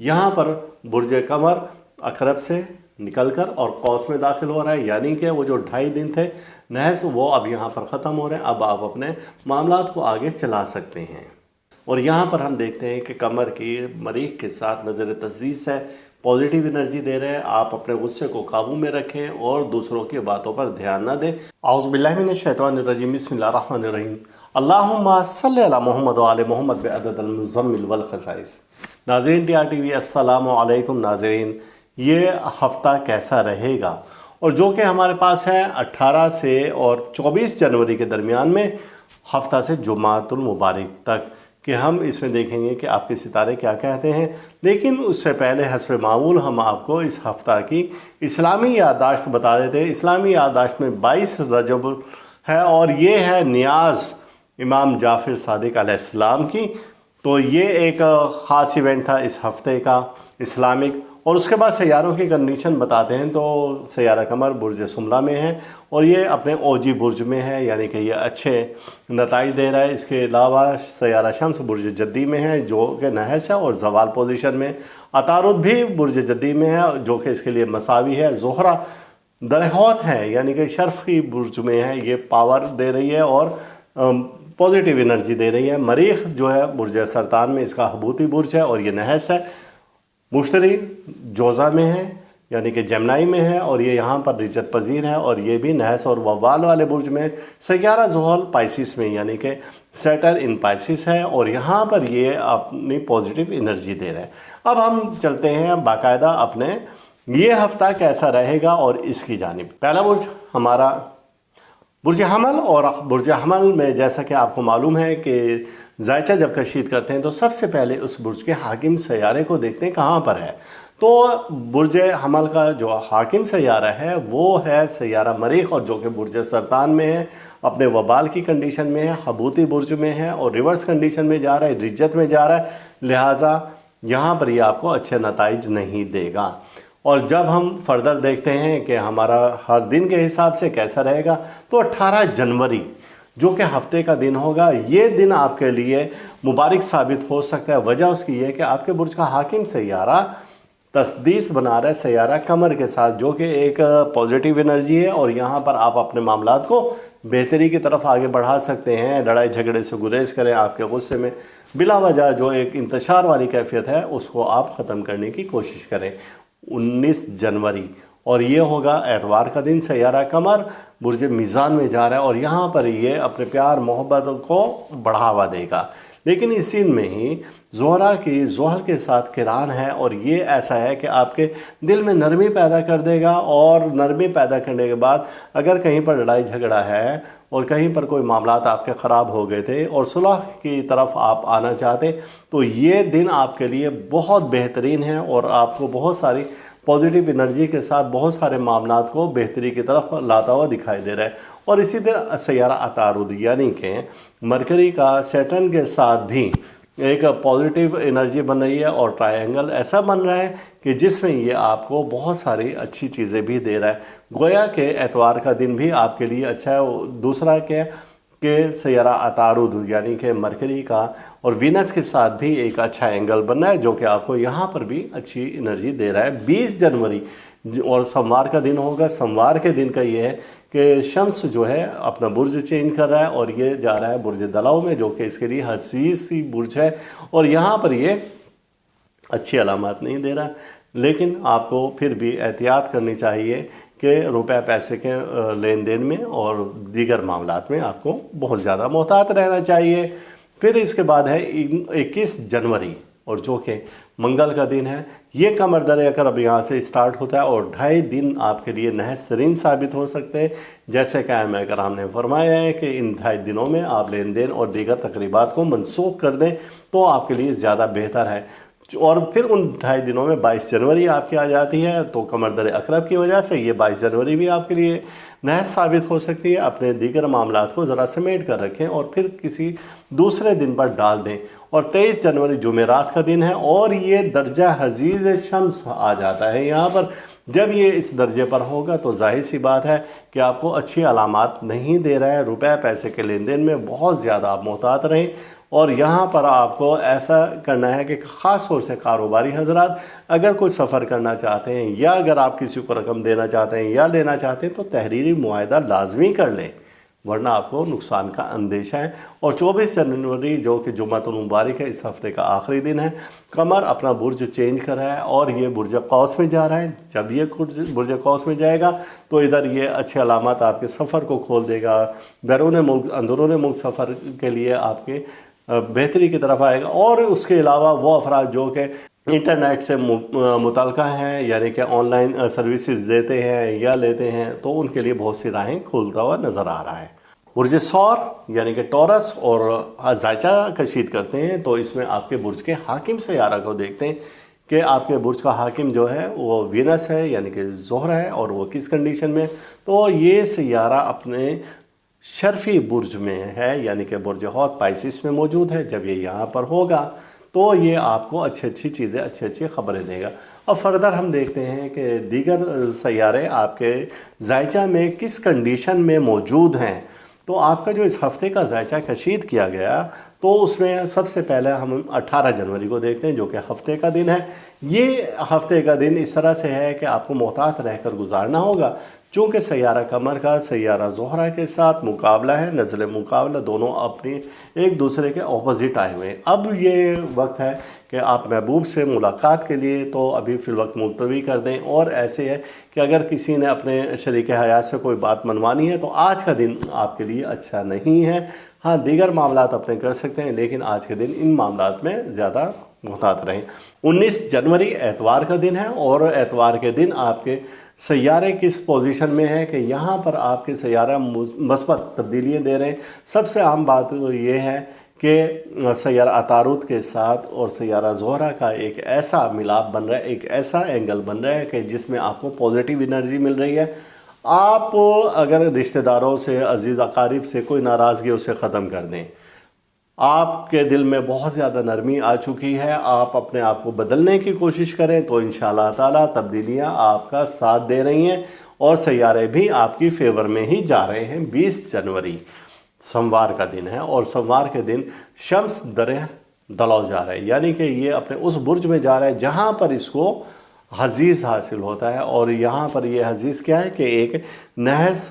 यहाँ पर बुर्ज कमर अकरब से निकल कर और कौस में दाखिल हो रहा है, यानी कि वो जो 2.5 दिन थे नहस वो अब यहाँ पर ख़त्म हो रहे हैं। अब आप अपने मामलात को आगे चला सकते हैं। और यहाँ पर हम देखते हैं कि कमर की मरीख के साथ नज़र तज़ीज़ है, पॉजिटिव एनर्जी दे रहे हैं। आप अपने गुस्से को काबू में रखें और दूसरों की बातों पर ध्यान न दें। औज़ु बिल्लाहि मिनश शैतानिर्रजीम, बिस्मिल्लाहिर रहमानिर रहीम। अल्लाहुम्मा सल्लि अला मुहम्मद व आले मुहम्मद बिअददिल मुज़म्मिल वल खसाइस। नाज़रीन TRTV अस्सलामु अलैकुम। नाज़रीन, ये हफ़्ता कैसा रहेगा, और जो कि हमारे पास है 18 से और 24 जनवरी के दरमियान में हफ़्ता से जुमातुल मुबारक तक, कि हम इसमें देखेंगे कि आपके सितारे क्या कहते हैं। लेकिन उससे पहले हस्ब मामूल हम आपको इस हफ़्ता की इस्लामी याददाश्त बता देते हैं। इस्लामी याददाश्त में 22 रजब है और ये है नियाज़ इमाम जाफ़र सादिक अलैहिस्सलाम की। तो ये एक ख़ास इवेंट था इस हफ़्ते का इस्लामिक। और उसके बाद सैयारों की कंडीशन बताते हैं। तो सैयारा कमर बुर्ज सुमला में है और ये अपने ओजी बुर्ज में है, यानी कि ये अच्छे नताइज दे रहा है। इसके अलावा सैयारा शम्स बुर्ज जद्दी में है जो कि नहस है और ज़वाल पोजीशन में। अतारुद भी बुर्ज जद्दी में है जो कि इसके लिए मसावी है। ज़ोहरा दरहौत है, यानी कि शर्फ़ी बुर्ज में है, ये पावर दे रही है और पॉजिटिव एनर्जी दे रही है। मरीख जो है बुर्ज सरतान में, इसका हबूती बुर्ज है और ये नहस है। मुश्तरी जोज़ा में है, यानी कि जमनाई में है और ये यहाँ पर रिजत पजीर है और ये भी नहस और ववाल वाले बुर्ज में। सैयारा ज़ुहल पाइसिस में, यानी कि सैटर्न इन पाइसिस है और यहाँ पर ये अपनी पॉजिटिव एनर्जी दे रहे हैं। अब हम चलते हैं बाकायदा अपने ये हफ़्ता कैसा रहेगा और इसकी जानिब। पहला बुर्ज हमारा बुर्ज हमल, और बुर्ज हमल में जैसा कि आपको मालूम है कि ज़ायचा जब कशीद करते हैं तो सबसे पहले उस बुर्ज के हाकिम सैयारे को देखते हैं कहाँ पर है। तो बुर्ज हमल का जो हाकिम सैयारा है वो है सैयारा मरीख, और जो कि बुर्ज सरतान में है, अपने वबाल की कंडीशन में है, हबूती बुर्ज में है और रिवर्स कंडीशन में जा रहा है, रिज्जत में जा रहा है। लिहाजा यहाँ पर ये आपको अच्छे नताइज नहीं देगा। और जब हम फर्दर देखते हैं कि हमारा हर दिन के हिसाब से कैसा रहेगा, तो 18 जनवरी जो कि हफ्ते का दिन होगा, ये दिन आपके लिए मुबारक साबित हो सकता है। वजह उसकी ये है कि आपके बुर्ज का हाकिम सैयारा तस्दीस बना रहा है सैयारा कमर के साथ, जो कि एक पॉजिटिव एनर्जी है और यहाँ पर आप अपने मामलात को बेहतरी की तरफ आगे बढ़ा सकते हैं। लड़ाई झगड़े से गुरेज करें, आपके गुस्से में बिला वजह जो एक इंतशार वाली कैफियत है उसको आप ख़त्म करने की कोशिश करें। 19 जनवरी, और ये होगा एतवार का दिन। सैयारा कमर बुर्ज मीज़ान में जा रहा है और यहाँ पर ये अपने प्यार मोहब्बत को बढ़ावा देगा। लेकिन इस दिन में ही ज़ोहरा की ज़ोहल के साथ किरान है और ये ऐसा है कि आपके दिल में नरमी पैदा कर देगा। और नरमी पैदा करने के बाद अगर कहीं पर लड़ाई झगड़ा है और कहीं पर कोई मामलात आपके ख़राब हो गए थे और सुलह की तरफ आप आना चाहते, तो ये दिन आपके लिए बहुत बेहतरीन है और आपको बहुत सारी पॉजिटिव एनर्जी के साथ बहुत सारे मामलात को बेहतरी की तरफ लाता हुआ दिखाई दे रहा है। और इसी तरह सैयारा अतारुद, यानी कि मरकरी का सैटर्न के साथ भी एक पॉजिटिव एनर्जी बन रही है और ट्रायंगल ऐसा बन रहा है कि जिसमें ये आपको बहुत सारी अच्छी चीज़ें भी दे रहा है। गोया के एतवार का दिन भी आपके लिए अच्छा है। दूसरा क्या कि सैयारा अतारुद यानी कि मरकरी का और वीनस के साथ भी एक अच्छा एंगल बन रहा है जो कि आपको यहाँ पर भी अच्छी एनर्जी दे रहा है। 20 जनवरी और सोमवार का दिन होगा। सोमवार के दिन का ये है कि शम्स जो है अपना बुर्ज चेंज कर रहा है और ये जा रहा है बुर्ज दलाव में, जो कि इसके लिए हसीस सी बुर्ज है और यहाँ पर ये अच्छी अलामत नहीं दे रहा। लेकिन आपको फिर भी एहतियात करनी चाहिए कि रुपए पैसे के लेन देन में और दीगर मामलात में आपको बहुत ज़्यादा मोहतात रहना चाहिए। फिर इसके बाद है 21 जनवरी, और जो कि मंगल का दिन है। ये कमर दर अकर अब यहाँ से स्टार्ट होता है और 2.5 दिन आपके लिए नहसरीन साबित हो सकते हैं। जैसे क़याम कराम ने फरमाया है कि इन 2.5 दिनों में आप लेन देन और दीगर तकरीबात को मनसूख कर दें तो आपके लिए ज़्यादा बेहतर है। और फिर उन 2.5 दिनों में 22 जनवरी आपकी आ जाती है, तो कमर दर अकरब की वजह से ये 22 जनवरी भी आपके लिए नहस साबित हो सकती है। अपने दीगर मामलात को ज़रा समेट कर रखें और फिर किसी दूसरे दिन पर डाल दें। और 23 जनवरी जुमेरात का दिन है और ये दर्जा हजीज शम्स आ जाता है यहाँ पर। जब ये इस दर्जे पर होगा तो जाहिर सी बात है कि आपको अच्छी अलामात नहीं दे रहा है। रुपए पैसे के लेन देन में बहुत ज़्यादा आप मोहतात रहें اور یہاں پر آپ کو ایسا کرنا ہے کہ خاص طور سے کاروباری حضرات اگر کوئی سفر کرنا چاہتے ہیں یا اگر آپ کسی کو رقم دینا چاہتے ہیں یا لینا چاہتے ہیں تو تحریری معاہدہ لازمی کر لیں، ورنہ آپ کو نقصان کا اندیشہ ہے۔ اور 24 جنوری جو کہ جمعہ المبارک ہے، اس ہفتے کا آخری دن ہے، قمر اپنا برج چینج کر رہا ہے اور یہ برج قوس میں جا رہا ہے۔ جب یہ برج قوس میں جائے گا تو ادھر یہ اچھے علامات آپ کے سفر کو کھول دے گا، بیرون ملک اندرون ملک سفر کے لیے آپ کے بہتری کی طرف آئے گا۔ اور اس کے علاوہ وہ افراد جو کہ انٹرنیٹ سے متعلقہ ہیں، یعنی کہ آن لائن سروسز دیتے ہیں یا لیتے ہیں، تو ان کے لیے بہت سی راہیں کھولتا ہوا نظر آ رہا ہے۔ برج ثور یعنی کہ ٹورس اور زائچہ کشید کرتے ہیں تو اس میں آپ کے برج کے حاکم سیارہ کو دیکھتے ہیں کہ آپ کے برج کا حاکم جو ہے وہ وینس ہے یعنی کہ زہرہ ہے، اور وہ کس کنڈیشن میں، تو یہ سیارہ اپنے شرفی برج میں ہے یعنی کہ برج حوت پائسس میں موجود ہے۔ جب یہ یہاں پر ہوگا تو یہ آپ کو اچھی چیزیں اچھی خبریں دے گا۔ اب فردر ہم دیکھتے ہیں کہ دیگر سیارے آپ کے زائچہ میں کس کنڈیشن میں موجود ہیں۔ تو آپ کا جو اس ہفتے کا زائچہ کشید کیا گیا تو اس میں سب سے پہلے ہم 18 جنوری کو دیکھتے ہیں جو کہ ہفتے کا دن ہے۔ یہ ہفتے کا دن اس طرح سے ہے کہ آپ کو محتاط رہ کر گزارنا ہوگا، چونکہ سیارہ قمر کا سیارہ زہرہ کے ساتھ مقابلہ ہے، نزل مقابلہ، دونوں اپنی ایک دوسرے کے اپوزٹ آئے ہوئے ہیں۔ اب یہ وقت ہے کہ آپ محبوب سے ملاقات کے لیے تو ابھی فی الوقت ملتوی کر دیں، اور ایسے ہے کہ اگر کسی نے اپنے شریک حیات سے کوئی بات منوانی ہے تو آج کا دن آپ کے لیے اچھا نہیں ہے۔ ہاں دیگر معاملات اپنے کر سکتے ہیں، لیکن آج کے دن ان معاملات میں زیادہ محتاط رہیں۔ 19 جنوری اتوار کا دن ہے، اور اتوار کے دن آپ کے سیارے کس پوزیشن میں ہے کہ یہاں پر آپ کے سیارہ مثبت تبدیلیاں دے رہے ہیں۔ سب سے اہم بات یہ ہے کہ سیارہ عطارد کے ساتھ اور سیارہ زہرہ کا ایک ایسا ملاپ بن رہا ہے، ایک ایسا اینگل بن رہا ہے کہ جس میں آپ کو پازیٹیو انرجی مل رہی ہے۔ آپ اگر رشتہ داروں سے، عزیز اقارب سے کوئی ناراضگی اسے ختم کر دیں، آپ کے دل میں بہت زیادہ نرمی آ چکی ہے، آپ اپنے آپ کو بدلنے کی کوشش کریں تو انشاءاللہ تعالیٰ تبدیلیاں آپ کا ساتھ دے رہی ہیں، اور سیارے بھی آپ کی فیور میں ہی جا رہے ہیں۔ 20 جنوری سوموار کا دن ہے، اور سوموار کے دن شمس درہ دلو جا رہا ہے، یعنی کہ یہ اپنے اس برج میں جا رہا ہے جہاں پر اس کو حزیز حاصل ہوتا ہے۔ اور یہاں پر یہ حزیز کیا ہے کہ ایک نحس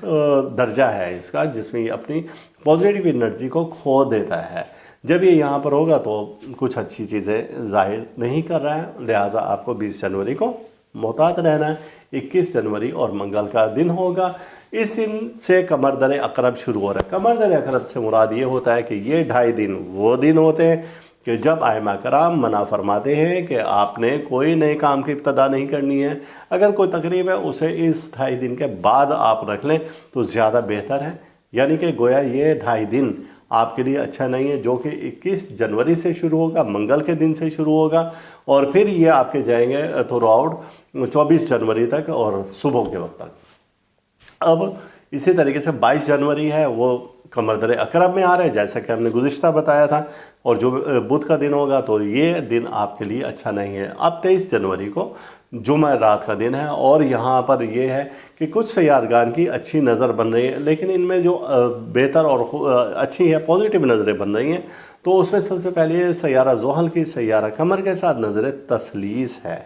درجہ ہے اس کا، جس میں یہ اپنی پازیٹیو انرجی کو کھو دیتا ہے۔ جب یہ یہاں پر ہوگا تو کچھ اچھی چیزیں ظاہر نہیں کر رہا ہے، لہٰذا آپ کو 20 جنوری کو محتاط رہنا ہے۔ 21 جنوری اور منگل کا دن ہوگا، اس دن سے قمر در عقرب شروع ہو رہا ہے۔ قمر در عقرب سے مراد یہ ہوتا ہے کہ یہ 2.5 دن وہ دن ہوتے ہیں کہ جب ائمہ کرام منع فرماتے ہیں کہ آپ نے کوئی نئے کام کی ابتدا نہیں کرنی ہے، اگر کوئی تقریب ہے اسے اس 2.5 دن کے بعد آپ رکھ لیں تو زیادہ بہتر ہے۔ یعنی کہ گویا یہ 2.5 دن آپ کے لیے اچھا نہیں ہے، جو کہ 21 جنوری سے شروع ہوگا، منگل کے دن سے شروع ہوگا، اور پھر یہ آپ کے جائیں گے تھرو آؤٹ 24 جنوری تک اور صبح کے وقت تک۔ اب اسی طریقے سے 22 جنوری ہے، وہ قمر در عقرب میں آ رہے ہیں جیسا کہ ہم نے گزشتہ بتایا تھا، اور جو بدھ کا دن ہوگا تو یہ دن آپ کے لیے اچھا نہیں ہے۔ اب 23 جنوری کو جمعہ رات کا دن ہے، اور یہاں پر یہ ہے کہ کچھ سیارگان کی اچھی نظر بن رہی ہے، لیکن ان میں جو بہتر اور اچھی ہے پازیٹیو نظریں بن رہی ہیں، تو اس میں سب سے پہلے سیارہ زحل کی سیارہ قمر کے ساتھ نظر تثلیث ہے،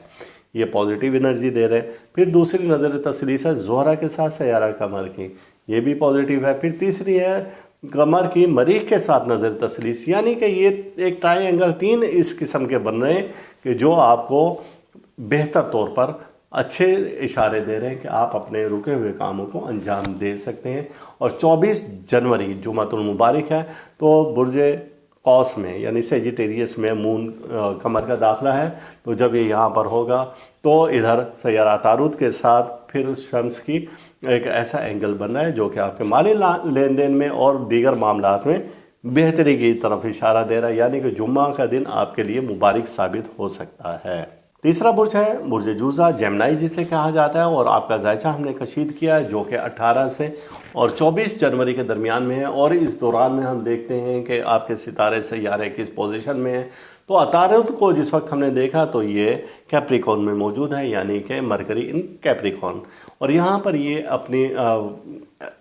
یہ پازیٹیو انرجی دے رہے ہیں۔ پھر دوسری نظر تثلیث ہے زہرہ کے ساتھ سیارہ قمر کی، یہ بھی پازیٹیو ہے۔ پھر تیسری ہے قمر کی مریخ کے ساتھ نظر تثلیث، یعنی کہ یہ ایک ٹرائی اینگل 3 اس قسم کے بن رہے ہیں کہ جو آپ کو بہتر طور پر اچھے اشارے دے رہے ہیں کہ آپ اپنے رکے ہوئے کاموں کو انجام دے سکتے ہیں۔ اور 24 جنوری جمعہ المبارک ہے، تو برج قوس میں یعنی سیجیٹیریس میں مون قمر کا داخلہ ہے، تو جب یہ یہاں پر ہوگا تو ادھر سیارہ عطارد کے ساتھ پھر شمس کی ایک ایسا اینگل بن رہا ہے جو کہ آپ کے مالی لین دین میں اور دیگر معاملات میں بہتری کی طرف اشارہ دے رہا ہے، یعنی کہ جمعہ کا دن آپ کے لیے مبارک ثابت ہو سکتا ہے۔ تیسرا برج ہے برج جوزہ، جیمنائی جسے کہا جاتا ہے، اور آپ کا زائچہ ہم نے کشید کیا ہے جو کہ 18 سے اور 24 جنوری کے درمیان میں ہے، اور اس دوران میں ہم دیکھتے ہیں کہ آپ کے ستارے سیارے کس پوزیشن میں ہیں۔ तो अतारुद को जिस वक्त हमने देखा तो ये कैप्रिकॉर्न में मौजूद है, यानी कि मरकरी इन कैप्रिकॉर्न, और यहाँ पर ये अपनी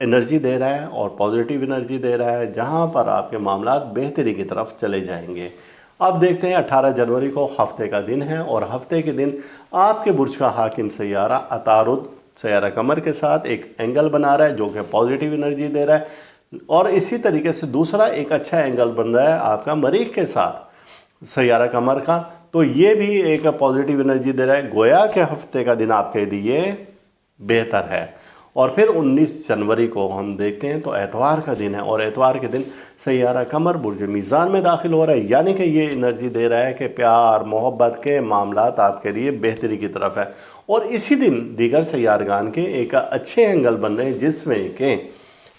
एनर्जी दे रहा है और पॉजिटिव एनर्जी दे रहा है, जहाँ पर आपके मामलात बेहतरी की तरफ चले जाएंगे। अब देखते हैं 18 जनवरी को हफ्ते का दिन है, और हफ्ते के दिन आपके बुर्ज का हाकिम सैयारा अतारुद सैयारा कमर के साथ एक एंगल बना रहा है जो कि पॉजिटिव एनर्जी दे रहा है, और इसी तरीके से दूसरा एक अच्छा एंगल बन रहा है आपका मरीख के साथ सैयारा कमर का, तो ये भी एक पॉजिटिव एनर्जी दे रहा है। गोया के हफ्ते का दिन आपके लिए बेहतर है। और फिर 19 जनवरी को हम देखते हैं तो एतवार का दिन है, और एतवार के दिन सैयारा कमर बुर्ज मीज़ान में दाखिल हो रहा है, यानी कि ये एनर्जी दे रहा है कि प्यार मोहब्बत के मामलात आपके लिए बेहतरी की तरफ है। और इसी दिन दीगर सैयारगान के एक अच्छे एंगल बन रहे हैं, जिसमें कि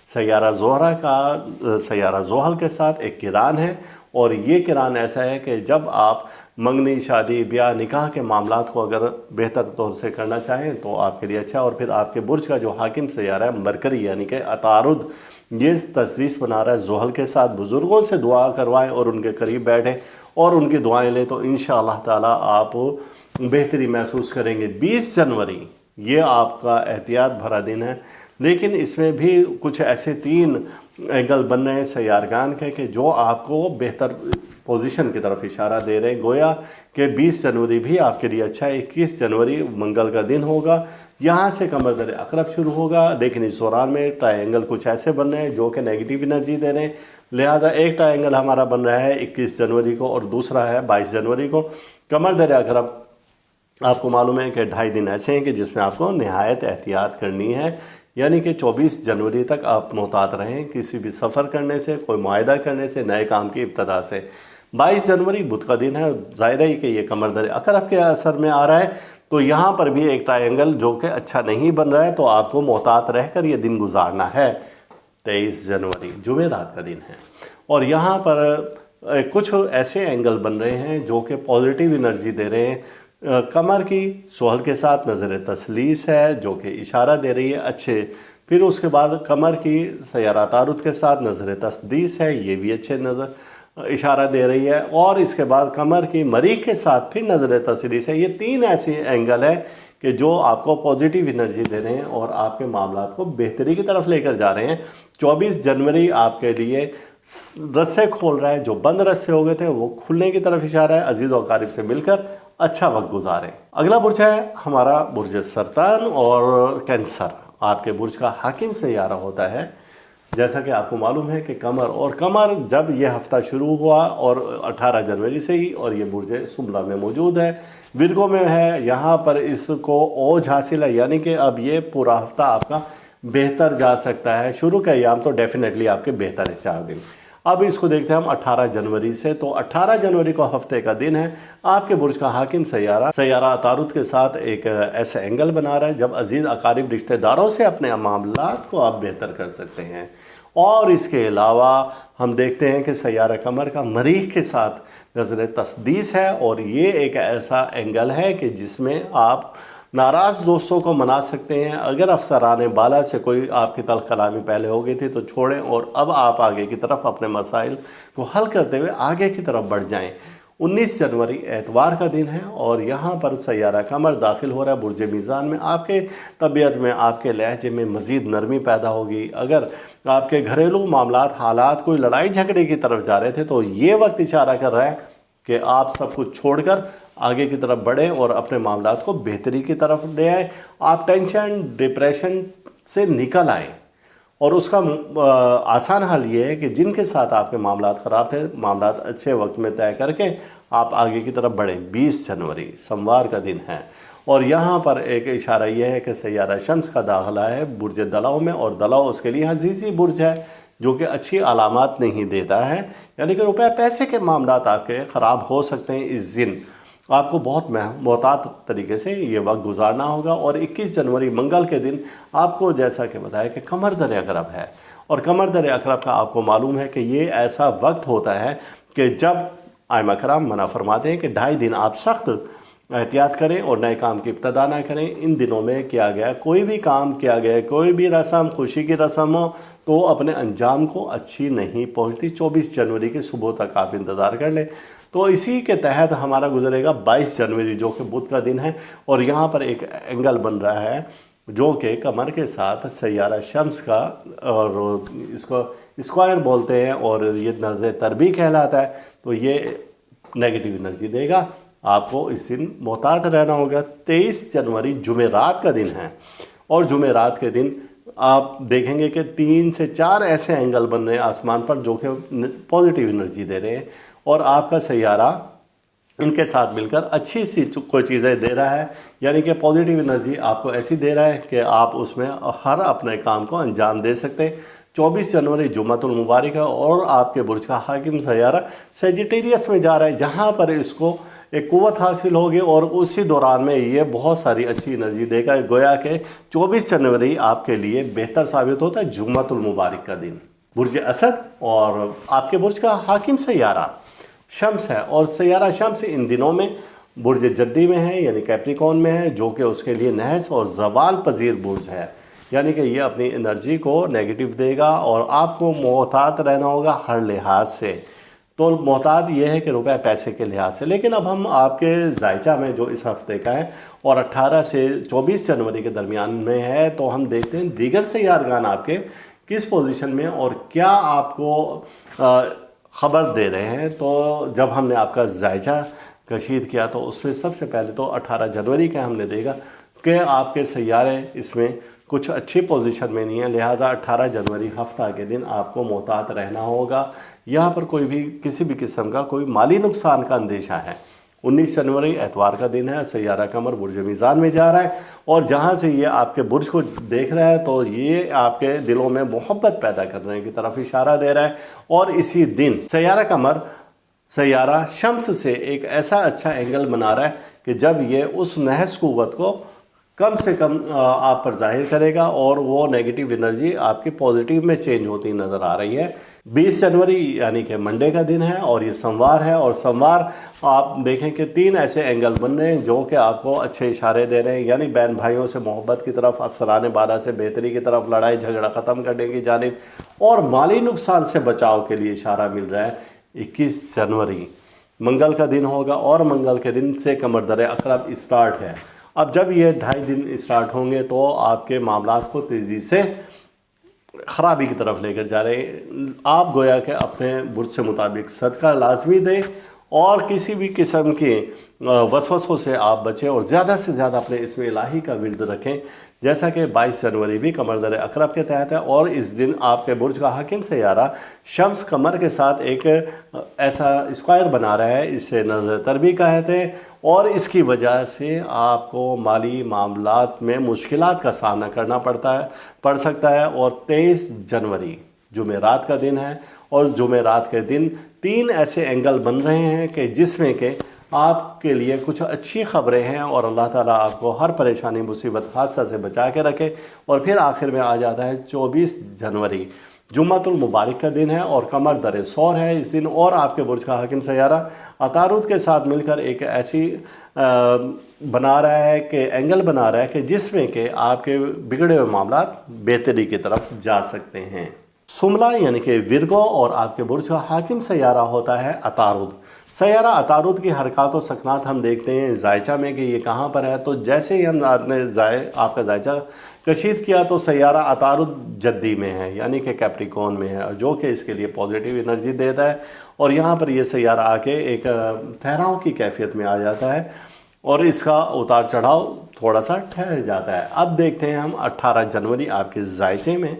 सैयारा ज़ोहरा का सैयारा ज़ोहल के साथ एक किरान है, और ये किरान ऐसा है कि जब आप मंगनी शादी ब्याह निकाह के मामलात को अगर बेहतर तौर से करना चाहें तो आपके लिए अच्छा है। और फिर आपके बुर्ज का जो हाकिम सैयारा है मरकरी यानी कि अतारुद, ये तजदीस बना रहा है ज़ोहल के साथ। बुज़ुर्गों से दुआ करवाएं और उनके करीब बैठें और उनकी दुआएं लें, तो इंशाअल्लाह ताला आप बेहतरी महसूस करेंगे। 20 जनवरी ये आपका एहतियात भरा दिन है, लेकिन इसमें भी कुछ ऐसे 3 एंगल बन रहे हैं सैयारगान के कि जो आपको बेहतर पोजीशन की तरफ इशारा दे रहे हैं। गोया कि 20 जनवरी भी आपके लिए अच्छा है। 21 जनवरी मंगल का दिन होगा, यहाँ से कमर दर अकरब शुरू होगा, लेकिन इस दौरान में ट्रायंगल कुछ ऐसे बन रहे हैं जो कि नेगेटिव एनर्जी दे रहे हैं। लिहाजा एक ट्रायंगल हमारा बन रहा है 21 जनवरी को और दूसरा है 22 जनवरी को। कमर दर अकरब आपको मालूम है कि 2.5 दिन ऐसे हैं कि जिसमें आपको नहायत एहतियात करनी है, यानी कि 24 जनवरी तक आप मोहतात रहें किसी भी सफ़र करने से, कोई मुआहदा करने से, नए काम की इब्तदा से। 22 जनवरी बुध का दिन है, ज़ाहिर है कि ये कमर दर अकरब के असर में आ रहा है, तो यहाँ पर भी एक ट्रायंगल जो कि अच्छा नहीं बन रहा है, तो आपको मोहतात रहकर ये दिन गुजारना है। 23 जनवरी जुमेरात का दिन है, और यहाँ पर कुछ ऐसे एंगल बन रहे हैं जो कि पॉजिटिव एनर्जी दे रहे हैं। कमर की सोहल के साथ नज़र तसलीस है जो कि इशारा दे रही है अच्छे। फिर उसके बाद कमर की सैयारा तारुद के साथ नज़र तसदीस है, ये भी अच्छे नज़र इशारा दे रही है। और इसके बाद कमर की मरीख के साथ फिर नज़र तसलीस है। ये 3 ऐसे एंगल है कि जो आपको पॉजिटिव एनर्जी दे रहे हैं और आपके मामलात को बेहतरी की तरफ लेकर जा रहे हैं। 24 जनवरी आपके लिए रस्से खोल रहा है, जो बंद रस्से हो गए थे वो खुलने की तरफ इशारा है। अजीज़ और क़रीब से मिलकर अच्छा वक्त गुजारें। अगला बुर्ज है हमारा बुर्ज सरतान और कैंसर। आपके बुर्ज का हाकिम सैयारा होता है, जैसा कि आपको मालूम है कि कमर जब यह हफ्ता शुरू हुआ और 18 जनवरी से ही, और ये बुर्ज सुमरा में मौजूद है, विर्गो में है। यहाँ पर इसको ओज हासिल है, यानी कि अब ये पूरा हफ्ता आपका बेहतर जा सकता है। शुरू के अयाम तो डेफिनेटली आपके बेहतर है 4 दिन। अब इसको देखते हैं हम 18 जनवरी से। तो 18 जनवरी को हफ्ते का दिन है। आपके बुर्ज का हाकिम सैयारा अतारुद के साथ एक ऐसा एंगल बना रहा है जब अजीज़ अकारिब रिश्तेदारों से अपने मामलात को आप बेहतर कर सकते हैं। और इसके अलावा हम देखते हैं कि सैयारा कमर का मरीख के साथ नज़र तसदीस है, और ये एक ऐसा एंगल है कि जिसमें आप नाराज़ दोस्तों को मना सकते हैं। अगर अफसरान बाला से कोई आपकी तल्ख कलामी पहले हो गई थी तो छोड़ें, और अब आप आगे की तरफ अपने मसाइल को हल करते हुए आगे की तरफ बढ़ जाएं। 19 जनवरी एतवार का दिन है, और यहाँ पर सैयारा कमर दाखिल हो रहा है बुर्ज मीज़ान में। आपके तबीयत में, आपके लहजे में मज़ीद नरमी पैदा होगी। अगर आपके घरेलू मामलात हालात कोई लड़ाई झगड़े की तरफ जा रहे थे तो ये वक्त इशारा कर रहा है कि आप सब कुछ छोड़कर आगे की तरफ बढ़ें और अपने मामलात को बेहतरी की तरफ ले आएँ। आप टेंशन डिप्रेशन से निकल आएँ, और उसका आसान हल ये है कि जिनके साथ आपके मामलात ख़राब थे, मामलात अच्छे वक्त में तय करके आप आगे की तरफ बढ़ें। 20 जनवरी सोमवार का दिन है, और यहाँ पर एक इशारा यह है कि सैयारा शम्स का दाखिला है बुर्ज दलाव में, और दलाव उसके लिए हजीज़ी बुर्ज है जो कि अच्छी अलामात नहीं देता है, यानी कि रुपये पैसे के मामलात आपके ख़राब हो सकते हैं। इस दिन आपको बहुत मोहतात तरीके से ये वक्त गुजारना होगा। और 21 जनवरी मंगल के दिन आपको जैसा कि बताया कि कमर दर अकरब है, और कमर दर अकरब का आपको मालूम है कि ये ऐसा वक्त होता है कि जब आइमा कराम मना फरमाते हैं कि 2.5 दिन आप सख्त एहतियात करें और नए काम की इब्तदा ना करें। इन दिनों में किया गया कोई भी काम, किया गया कोई भी रस्म, खुशी की रस्म हो तो अपने अंजाम को अच्छी नहीं पहुंचती। 24 जनवरी की सुबह तक आप इंतज़ार कर लें। تو اسی کے تحت ہمارا گزرے گا 22 جنوری جو کہ بدھ کا دن ہے، اور یہاں پر ایک اینگل بن رہا ہے جو کہ قمر کے ساتھ سیارہ شمس کا، اور اس کو اسکوائر بولتے ہیں اور یہ نرز تربیع کہلاتا ہے، تو یہ نیگیٹو انرجی دے گا۔ آپ کو اس دن محتاط رہنا ہوگا۔ 23 جنوری جمعرات کا دن ہے، اور جمعرات کے دن آپ دیکھیں گے کہ 3 سے 4 ایسے اینگل بن رہے ہیں آسمان پر جو کہ پازیٹیو انرجی دے رہے ہیں، اور آپ کا سیارہ ان کے ساتھ مل کر اچھی سی کوئی چیزیں دے رہا ہے، یعنی کہ پازیٹیو انرجی آپ کو ایسی دے رہا ہے کہ آپ اس میں ہر اپنے کام کو انجام دے سکتے ہیں۔ 24 جنوری جمعۃ المبارک ہے، اور آپ کے برج کا حاکم سیارہ سیجیٹیریس میں جا رہا ہے، جہاں پر اس کو ایک قوت حاصل ہوگی، اور اسی دوران میں یہ بہت ساری اچھی انرجی دے گا۔ گویا کہ 24 جنوری آپ کے لیے بہتر ثابت ہوتا ہے، جمعۃ المبارک کا دن۔ برج اسد اور آپ کے برج کا حاکم سیارہ شمس ہے، اور سیارہ شمس ان دنوں میں برج جدی میں ہے، یعنی کیپریکون میں ہے، جو کہ اس کے لیے نحس اور زوال پذیر برج ہے، یعنی کہ یہ اپنی انرجی کو نیگیٹو دے گا، اور آپ کو محتاط رہنا ہوگا ہر لحاظ سے۔ تو محتاط یہ ہے کہ روپے پیسے کے لحاظ سے۔ لیکن اب ہم آپ کے ذائچہ میں جو اس ہفتے کا ہے اور 18 سے 24 جنوری کے درمیان میں ہے، تو ہم دیکھتے ہیں دیگر سیارگان آپ کے کس پوزیشن میں اور کیا آپ کو خبر دے رہے ہیں۔ تو جب ہم نے آپ کا ذائچہ کشید کیا تو اس میں سب سے پہلے تو 18 جنوری کا ہم نے دیکھا کہ آپ کے سیارے اس میں کچھ اچھی پوزیشن میں نہیں ہے، لہٰذا 18 جنوری ہفتہ کے دن آپ کو محتاط رہنا ہوگا۔ یہاں پر کوئی بھی کسی بھی قسم کا کوئی مالی نقصان کا اندیشہ ہے۔ 19 جنوری اتوار کا دن ہے، سیارہ قمر برج میزان میں جا رہا ہے، اور جہاں سے یہ آپ کے برج کو دیکھ رہا ہے تو یہ آپ کے دلوں میں محبت پیدا کرنے کی طرف اشارہ دے رہا ہے۔ اور اسی دن سیارہ قمر سیارہ شمس سے ایک ایسا اچھا اینگل بنا رہا ہے کہ جب یہ اس نحس قوت کو کم سے کم آپ پر ظاہر کرے گا، اور وہ نیگیٹو انرجی آپ کی پازیٹیو میں چینج ہوتی نظر آ رہی ہے۔ 20 جنوری یعنی کہ منڈے کا دن ہے، اور یہ سوموار ہے، اور سوموار آپ دیکھیں کہ 3 ایسے اینگل بن رہے ہیں جو کہ آپ کو اچھے اشارے دے رہے ہیں، یعنی بہن بھائیوں سے محبت کی طرف، افسران بالا سے بہتری کی طرف، لڑائی جھگڑا ختم کرنے کی جانب، اور مالی نقصان سے بچاؤ کے لیے اشارہ مل رہا ہے۔ 21 جنوری منگل کا دن ہوگا، اور منگل کے دن سے قمر در عقرب اسٹارٹ ہے۔ اب جب یہ 2.5 دن اسٹارٹ ہوں گے تو آپ کے معاملات کو تیزی سے خرابی کی طرف لے کر جا رہے ہیں۔ آپ گویا کہ اپنے برج سے مطابق صدقہ لازمی دیں، اور کسی بھی قسم کے وسوسوں سے آپ بچیں، اور زیادہ سے زیادہ اپنے اسم الہی کا ورد رکھیں، جیسا کہ 22 جنوری بھی قمر در عقرب کے تحت ہے، اور اس دن آپ کے برج کا حاکم سیارہ شمس قمر کے ساتھ ایک ایسا اسکوائر بنا رہا ہے، اس سے نظر تربیع کہتے ہیں، اور اس کی وجہ سے آپ کو مالی معاملات میں مشکلات کا سامنا کرنا پڑ سکتا ہے۔ اور 23 جنوری جمعرات کا دن ہے، اور جمعرات کے دن 3 ایسے اینگل بن رہے ہیں کہ جس میں کہ آپ کے لیے کچھ اچھی خبریں ہیں، اور اللہ تعالیٰ آپ کو ہر پریشانی مصیبت حادثہ سے بچا کے رکھے۔ اور پھر آخر میں آ جاتا ہے 24 جنوری جمعۃ المبارک کا دن ہے، اور قمر در سور ہے اس دن، اور آپ کے برج کا حاکم سیارہ عطارد کے ساتھ مل کر ایک ایسی بنا رہا ہے کہ اینگل بنا رہا ہے کہ جس میں کہ آپ کے بگڑے ہوئے معاملات بہتری کی طرف جا سکتے ہیں۔ سملا یعنی کہ ورگو اور آپ کے برج کا حاکم سیارہ ہوتا ہے عطارد۔ سیارہ عطارد کی حرکات و سکنات ہم دیکھتے ہیں ذائچہ میں کہ یہ کہاں پر ہے، تو جیسے ہی ہم آپ کا ذائچہ کشید کیا تو سیارہ عطارد جدی میں ہے، یعنی کہ کیپریکون میں ہے، جو کہ اس کے لیے پازیٹیو انرجی دیتا ہے، اور یہاں پر یہ سیارہ آ کے ایک ٹھہراؤ کی کیفیت میں آ جاتا ہے، اور اس کا اتار چڑھاؤ تھوڑا سا ٹھہر جاتا ہے۔ اب دیکھتے ہیں ہم 18 جنوری آپ کے ذائچے میں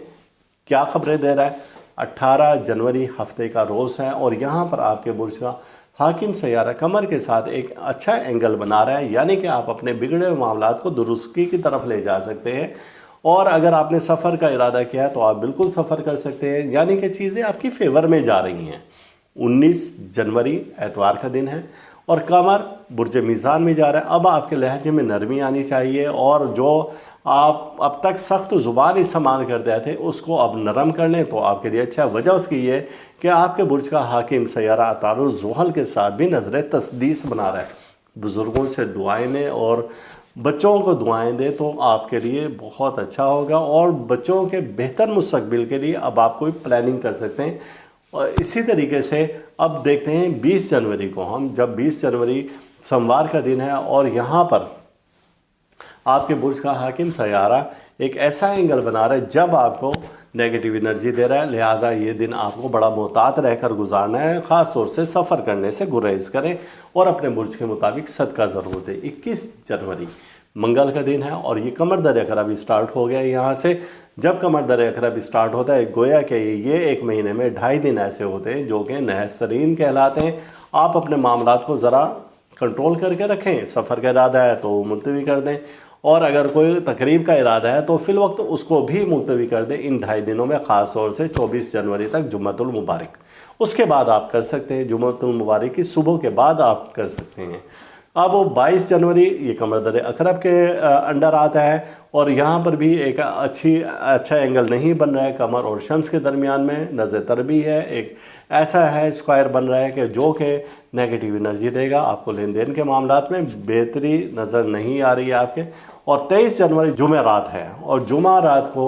کیا خبریں دے رہا ہے۔ 18 جنوری ہفتے کا روز ہے، اور یہاں پر آپ کے برج کا حاکم سیارہ قمر کے ساتھ ایک اچھا اینگل بنا رہا ہے، یعنی کہ آپ اپنے بگڑے ہوئے معاملات کو درستگی کی طرف لے جا سکتے ہیں، اور اگر آپ نے سفر کا ارادہ کیا ہے تو آپ بالکل سفر کر سکتے ہیں، یعنی کہ چیزیں آپ کی فیور میں جا رہی ہیں۔ 19 جنوری اتوار کا دن ہے، اور قمر برج میزان میں جا رہا ہے۔ اب آپ کے لہجے میں نرمی آنی چاہیے، اور جو آپ اب تک سخت زبان استعمال کرتے تھے اس کو اب نرم کر لیں تو آپ کے لیے اچھا۔ وجہ اس کی یہ کہ آپ کے برج کا حاکم سیارہ عطارد زحل کے ساتھ بھی نظر تسدیس بنا رہا ہے۔ بزرگوں سے دعائیں لیں اور بچوں کو دعائیں دیں تو آپ کے لیے بہت اچھا ہوگا، اور بچوں کے بہتر مستقبل کے لیے اب آپ کوئی پلاننگ کر سکتے ہیں۔ और इसी तरीके से अब देखते हैं 20 जनवरी को हम, जब 20 जनवरी सोमवार का दिन है और यहाँ पर आपके बुर्ज का हाकिम सैयारा एक ऐसा एंगल बना रहा है जब आपको नेगेटिव एनर्जी दे रहा है, लिहाजा ये दिन आपको बड़ा मोहतात रहकर गुजारना है। ख़ास तौर से सफ़र करने से गुरेज करें और अपने बुर्ज के मुताबिक सदका ज़रूर दें। 21 जनवरी मंगल का दिन है और ये कमर दर अकरब स्टार्ट हो गया है। यहाँ से जब कमर दर अकरब स्टार्ट होता है, गोया कि ये एक महीने में 2.5 दिन ऐसे होते हैं जो कि नहसरीन कहलाते हैं। आप अपने मामलात को ज़रा कंट्रोल करके रखें। सफ़र का इरादा है तो मुलतवी कर दें, और अगर कोई तकरीब का इरादा है तो फिल वक्त उसको भी मुलतवी कर दें इन 2.5 दिनों में, ख़ास तौर से 24 जनवरी तक जुम्मतुल मुबारक। उसके बाद आप कर सकते हैं, जुम्मतुल मुबारक की सुबह के बाद आप कर सकते हैं। अब 22 जनवरी ये कमर दर अकरब के अंडर आता है और यहाँ पर भी एक अच्छा एंगल नहीं बन रहा है कमर और शम्स के दरमियान में, नज़र तर भी है, एक ऐसा है स्क्वायर बन रहा है कि जो कि नेगेटिव एनर्जी देगा। आपको लेन देन के मामलात में बेहतरी नज़र नहीं आ रही है आपके। और 23 जनवरी जुमे रात है और जुमा रात को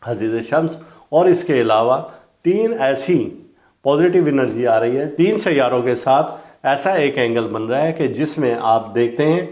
हजीज़ शम्स और इसके अलावा 3 ऐसी पॉजिटिव एनर्जी आ रही है 3 सैयारों के साथ। ऐसा एक एंगल बन रहा है कि जिसमें आप देखते हैं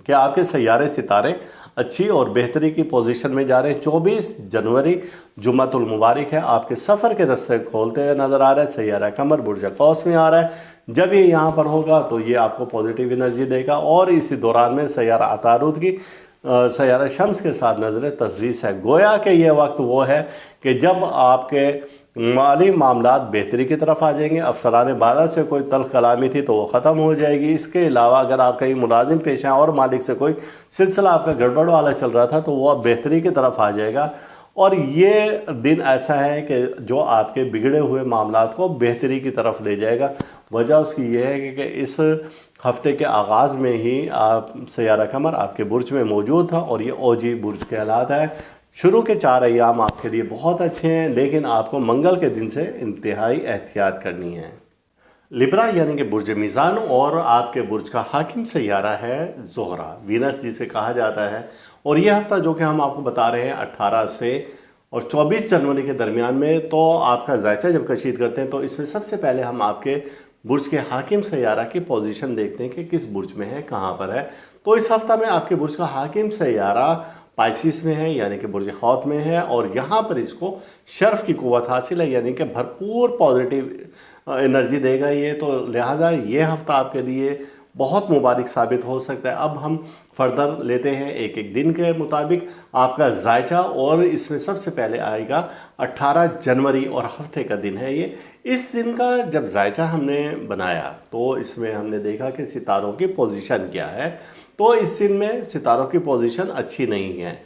कि आपके सैयारे सितारे अच्छी और बेहतरी की पोजीशन में जा रहे हैं। 24 जनवरी जुम्मतुल मुबारक है, आपके सफ़र के रास्ते खोलते हुए नज़र आ रहा है। सैयारा कमर बुर्ज कौस में आ रहा है। जब ये यहाँ पर होगा तो ये आपको पॉजिटिव एनर्जी देगा और इसी दौरान में सैयारा अतारुद की सैयारा शम्स के साथ नज़र तस्दीस है। गोया कि ये वक्त वो है कि जब आपके माली मामलात बेहतरी की तरफ आ जाएंगे। अफसरान बादा से कोई तल्ख कलामी थी तो वो ख़त्म हो जाएगी। इसके अलावा अगर आप कहीं मुलाजिम पेश हैं और मालिक से कोई सिलसिला आपका गड़बड़ वाला चल रहा था तो वो अब बेहतरी की तरफ आ जाएगा। और ये दिन ऐसा है कि जो आपके बिगड़े हुए मामलात को बेहतरी की तरफ ले जाएगा। वजह उसकी ये है कि इस हफ्ते के आगाज़ में ही आप सैयारा कमर आपके बुर्ज में मौजूद था और ये ओजी बुर्ज कहलाता है। शुरू के 4 अय्याम आपके लिए बहुत अच्छे हैं, लेकिन आपको मंगल के दिन से इंतहाई एहतियात करनी है। लिब्रा यानी कि बुर्ज मीज़ान और आपके बुर्ज का हाकिम सैयारा है ज़ोहरा, वीनस जिसे कहा जाता है। और ये हफ़्ता जो कि हम आपको बता रहे हैं 18 से और 24 जनवरी के दरमियान में, तो आपका जायचा जब कशीद करते हैं तो इसमें सबसे पहले हम आपके बुर्ज के हाकिम सैयारा की पोजीशन देखते हैं कि किस बुर्ज में है, कहाँ पर है। तो इस हफ़्ता में आपके बुर्ज का हाकिम सैयारा पाइसिस में है यानी कि बुर्ज खौत में है और यहाँ पर इसको शर्फ की कुव्वत हासिल है यानी कि भरपूर पॉजिटिव एनर्जी देगा ये। तो लिहाजा ये हफ़्ता आपके लिए बहुत मुबारक साबित हो सकता है। अब हम फर्दर लेते हैं एक एक दिन के मुताबिक आपका जायचा, और इसमें सबसे पहले आएगा 18 जनवरी और हफ्ते का दिन है ये। इस दिन का जब जायचा हमने बनाया तो इसमें हमने देखा कि सितारों की पोजीशन क्या है। तो इस दिन में सितारों की पोजीशन अच्छी नहीं है,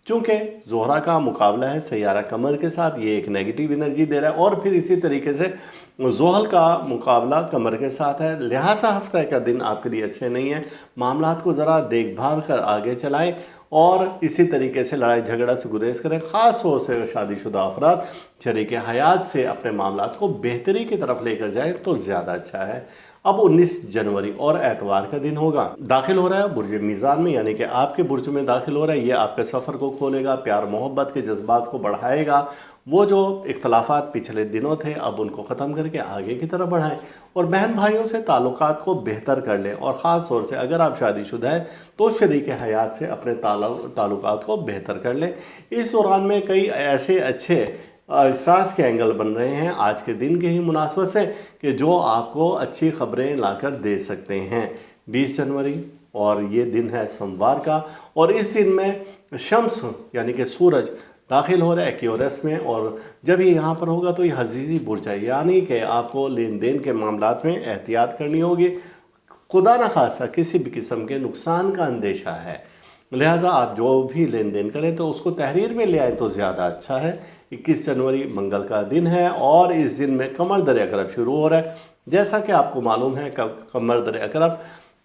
चूँकि ज़ोहरा का मुकाबला है सैयारा कमर के साथ, ये एक नेगेटिव एनर्जी दे रहा है, और फिर इसी तरीके से ज़ोहल का मुकाबला कमर के साथ है। लिहाजा हफ्ते का दिन आपके लिए अच्छे नहीं है। मामलात को ज़रा देखभाल कर आगे चलाएं और इसी तरीके से लड़ाई झगड़ा से गुरेज करें। ख़ास तौर से शादीशुदा अफराद शरीक हयात से अपने मामलात को बेहतरी की तरफ लेकर जाएँ तो ज़्यादा अच्छा है। अब 19 जनवरी और एतवार का दिन होगा, दाखिल हो रहा है बुर्ज मीज़ान में यानी कि आपके बुर्ज में दाखिल हो रहा है। ये आपके सफ़र को खोलेगा, प्यार मोहब्बत के जज्बात को बढ़ाएगा। वो जो इख्तलाफात पिछले दिनों थे अब उनको ख़त्म करके आगे की तरफ बढ़ाएं और बहन भाइयों से ताल्लुकात को बेहतर कर लें। और ख़ास तौर से अगर आप शादीशुदा हैं तो शरीक हयात से अपने ताल्लुकात को बेहतर कर लें। इस दौरान में कई ऐसे अच्छे स्टार्स के एंगल बन रहे हैं आज के दिन के ही मुनासबत से कि जो आपको अच्छी खबरें लाकर दे सकते हैं। 20 जनवरी और ये दिन है सोमवार का, और इस दिन में शम्स यानी कि सूरज दाखिल हो रहा है एक्वेरियस में, और जब ये यहाँ पर होगा तो ये हजीज़ी बुर्ज है यानी कि आपको लेन देन के मामलात में एहतियात करनी होगी। खुदा न खासा किसी भी किस्म के नुकसान का अंदेशा है, लिहाजा आप जो भी लेन देन करें तो उसको तहरीर में ले आए तो ज़्यादा अच्छा है। 21 जनवरी मंगल का दिन है और इस दिन में कमर दर अकरब शुरू हो रहा है। जैसा कि आपको मालूम है कमर दर अकरब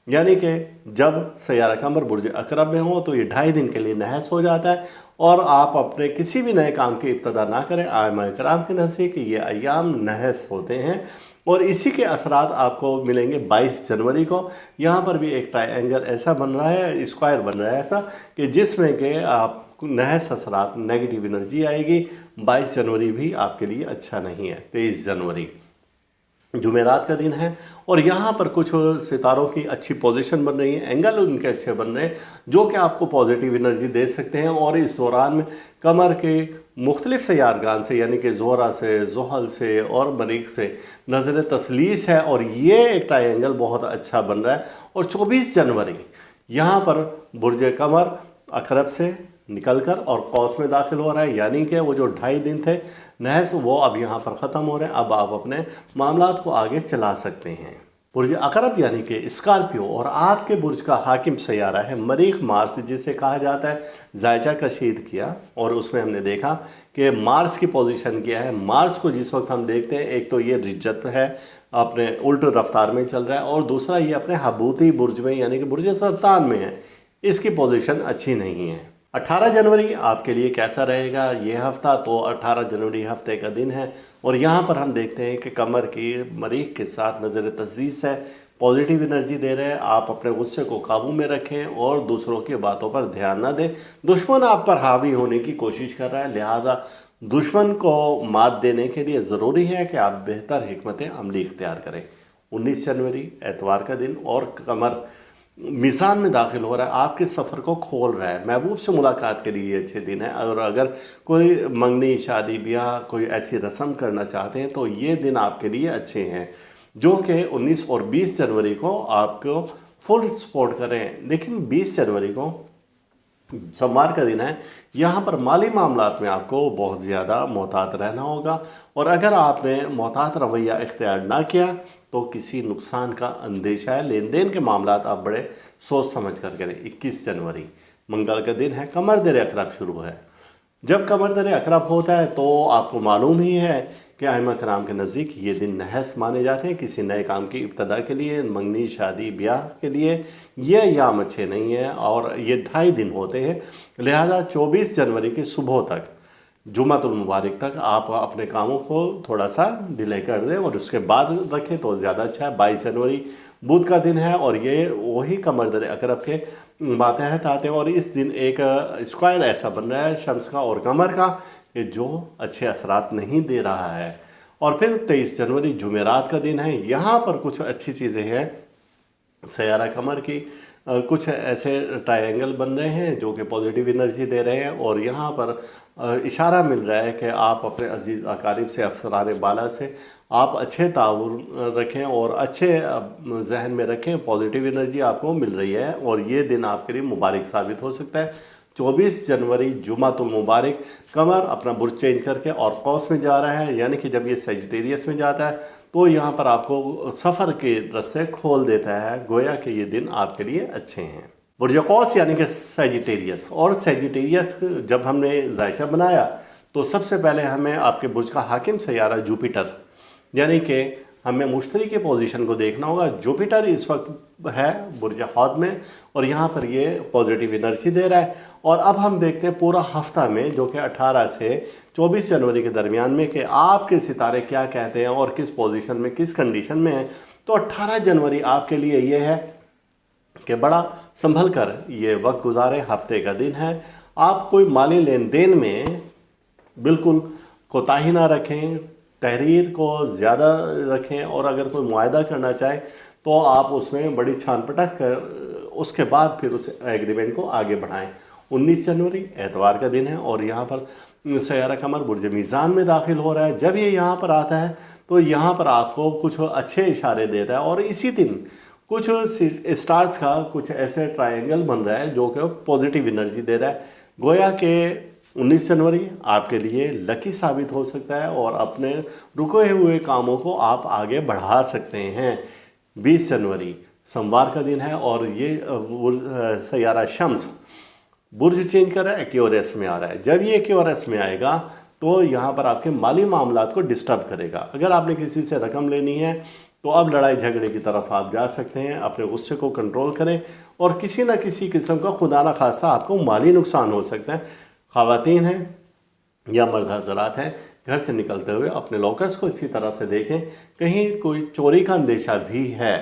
यानी कि जब सैयारा कमर बुर्ज अकरब में हो तो ये 2.5 दिन के लिए नहस हो जाता है और आप अपने किसी भी नए काम की इब्तदा ना करें। आइमा कराम के नज़दीक ये अय्याम नहस होते हैं और इसी के असरात आपको मिलेंगे 22 जनवरी को। यहाँ पर भी एक ट्रायंगल ऐसा बन रहा है, स्क्वायर बन रहा है ऐसा कि जिसमें कि आप नहस असरात, नेगेटिव एनर्जी आएगी। 22 जनवरी भी आपके लिए अच्छा नहीं है। 23 जनवरी जुमेरात का दिन है और यहाँ पर कुछ सितारों की अच्छी पोजीशन बन रही है, एंगल उनके अच्छे बन रहे हैं जो कि आपको पॉजिटिव एनर्जी दे सकते हैं। और इस दौरान में कमर के मुख्तलिफ सयारगान से यानी कि ज़ोहरा से, ज़ुहल से और मरीख से नज़र तसलीस है और ये एक ट्रायंगल बहुत अच्छा बन रहा है। और 24 जनवरी यहाँ पर बुर्ज कमर अकरब से निकलकर और कौस में दाखिल हो रहा है, यानी कि वो जो 2.5 दिन थे नहस वो अब यहाँ पर ख़त्म हो रहे हैं। अब आप अपने मामलात को आगे चला सकते हैं। बुर्ज अकरब यानी कि स्कॉर्पियो और आपके बुर्ज का हाकिम सैयारा है मरीख मार्स, जिसे कहा जाता है जायचा कशीद किया। और उसमें हमने देखा कि मार्स की पोजीशन क्या है। मार्स को जिस वक्त हम देखते हैं, एक तो ये रिज्जत है, अपने उल्ट रफ्तार में चल रहा है, और दूसरा ये अपने हबूती बुर्ज में यानी कि बुर्ज सरतान में है। इसकी पोजीशन अच्छी नहीं है। 18 जनवरी आपके लिए कैसा रहेगा ये हफ्ता? तो 18 जनवरी हफ्ते का दिन है और यहाँ पर हम देखते हैं कि कमर की मरीख के साथ नज़र तस्दीस है, पॉजिटिव एनर्जी दे रहे हैं। आप अपने गुस्से को काबू में रखें और दूसरों की बातों पर ध्यान ना दें। दुश्मन आप पर हावी होने की कोशिश कर रहा है, लिहाजा दुश्मन को मात देने के लिए ज़रूरी है कि आप बेहतर हिकमत अमली इख्तियार करें। 19 जनवरी एतवार का दिन और कमर मीज़ान में दाखिल हो रहा है, आपके सफ़र को खोल रहा है। महबूब से मुलाकात के लिए ये अच्छे दिन है और अगर कोई मंगनी, शादी, ब्याह, कोई ऐसी रस्म करना चाहते हैं तो ये दिन आपके लिए अच्छे हैं, जो कि 19 और 20 जनवरी को आपको फुल सपोर्ट करें। लेकिन 20 जनवरी को सोमवार का दिन है, यहाँ पर माली मामलात में आपको बहुत ज़्यादा मोहतात रहना होगा और अगर आपने मोहतात रवैया इख्तियार ना किया तो किसी नुकसान का अंदेशा है। लेन देन के मामलात आप बड़े सोच समझ कर करें। 21 जनवरी मंगल का दिन है, कमर दर अकरब शुरू है। जब कमर दर अकरब होता है तो आपको मालूम ही है कि आइमा कराम के नज़दीक ये दिन नहस माने जाते हैं किसी नए काम की इब्तदा के लिए, मंगनी, शादी, ब्याह के लिए ये याम अच्छे नहीं है और ये 2.5 दिन होते हैं। लिहाजा 24 जनवरी की सुबह तक, जुमातुल मुबारक तक आप अपने कामों को थोड़ा सा डिले कर दें और उसके बाद रखें तो ज़्यादा अच्छा है। 22 जनवरी बुध का दिन है और ये वही कमर दर अकरब के मातहत आते हैं और इस दिन एक स्क्वायर ऐसा बन रहा है शम्स का और कमर का कि जो अच्छे असरात नहीं दे रहा है। और फिर 23 जनवरी जुमेरात का दिन है, यहाँ पर कुछ अच्छी चीज़ें हैं। सैयारा कमर की कुछ ऐसे ट्रायंगल बन रहे हैं जो कि पॉजिटिव एनर्जी दे रहे हैं और यहाँ पर इशारा मिल रहा है कि आप अपने अजीज़ अकारिब से, अफसरान बाला से आप अच्छे ताउन रखें और अच्छे जहन में रखें। पॉजिटिव एनर्जी आपको मिल रही है और ये दिन आपके लिए मुबारक साबित हो सकता है। 24 जनवरी जुमातुल मुबारक, कमर अपना बुर्ज चेंज करके और कौस में जा रहा है, यानी कि जब ये सेजिटेरियस में जाता है तो यहाँ पर आपको सफ़र के रास्ते खोल देता है, गोया कि ये दिन आपके लिए अच्छे हैं। बुर्ज कौस यानी कि सेजिटेरियस, और सेजिटेरियस जब हमने जायचा बनाया तो सबसे पहले हमें आपके बुर्ज का हाकिम सैयारा जुपिटर यानी कि हमें मुश्तरी के पोजीशन को देखना होगा। जुपिटर इस वक्त है बुर्ज हौद में और यहाँ पर ये पॉजिटिव एनर्जी दे रहा है। और अब हम देखते हैं पूरा हफ्ता में, जो कि 18 से 24 जनवरी के दरमियान में, कि आपके सितारे क्या कहते हैं और किस पोजीशन में, किस कंडीशन में है। तो 18 जनवरी आपके लिए ये है कि बड़ा संभल कर ये वक्त गुजारे, हफ्ते का दिन है। आप कोई माली लेन देन में बिल्कुल कोताही ना रखें, तहरीर को ज़्यादा रखें और अगर कोई मुआहदा करना चाहे तो आप उसमें बड़ी छान पटक कर उसके बाद फिर उस एग्रीमेंट को आगे बढ़ाएं। 19 जनवरी एतवार का दिन है और यहाँ पर सैयारा कमर बुर्ज मीज़ान में दाखिल हो रहा है। जब ये यहाँ पर आता है तो यहाँ पर आपको कुछ अच्छे इशारे देता है और इसी दिन कुछ स्टार्स का कुछ ऐसे ट्रायंगल बन रहा है जो कि पॉजिटिव एनर्जी दे रहा है। गोया के 19 जनवरी आपके लिए लकी साबित हो सकता है और अपने रुके हुए कामों को आप आगे बढ़ा सकते हैं। 20 जनवरी सोमवार का दिन है और ये सैयारा शम्स बुर्ज चेंज कर रहा है, एक्योरस में आ रहा है। जब ये एक्योरस में आएगा तो यहाँ पर आपके माली मामलात को डिस्टर्ब करेगा। अगर आपने किसी से रकम लेनी है तो अब लड़ाई झगड़े की तरफ आप जा सकते हैं। अपने गुस्से को कंट्रोल करें और किसी न किसी किस्म का खुदा न खासा आपको माली नुकसान हो सकता है। ख़वातीन हैं या मर्द हज़रात हैं, घर से निकलते हुए अपने लॉकर्स को अच्छी तरह से देखें, कहीं कोई चोरी का अंदेशा भी है।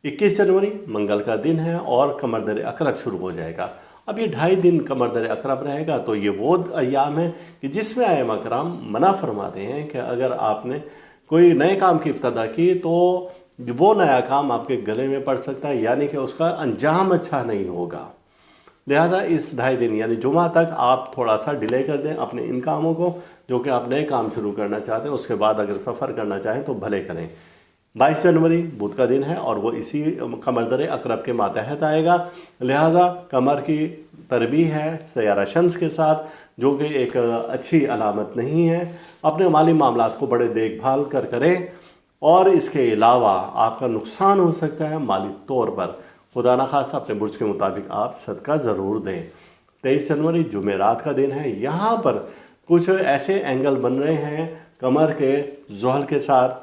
21 जनवरी मंगल का दिन है और कमर दर अकरब शुरू हो जाएगा। اب یہ 2.5 दिन कमर दर अकरब रहेगा, तो ये वो अय्याम है कि जिसमें आइमा कराम मना फरमाते हैं कि अगर आपने कोई नए काम की इब्तदा की तो वो नया काम आपके गले में पड़ सकता है, यानी कि उसका अंजाम अच्छा नहीं होगा। लिहाजा इस 2.5 दिन यानी जुमा तक आप थोड़ा सा डिले कर दें अपने इन कामों को जो कि आप नए काम शुरू करना चाहते हैं। उसके बाद अगर सफ़र करना चाहें तो भले करें। 22 जनवरी बुध का दिन है और वो इसी कमर दर अकरब के मातहत आएगा। लिहाजा कमर की तरबी है सयारा शम्स के साथ, जो कि एक अच्छी अलामत नहीं है। अपने माली मामलात को बड़े देखभाल कर करें, और इसके अलावा आपका नुकसान हो सकता है माली तौर पर। खुदा न खासा अपने बुर्ज के मुताबिक आप सदका ज़रूर दें। 23 जनवरी जुमेरात का दिन है। यहाँ पर कुछ ऐसे एंगल बन रहे हैं कमर के ज़ोहल के साथ,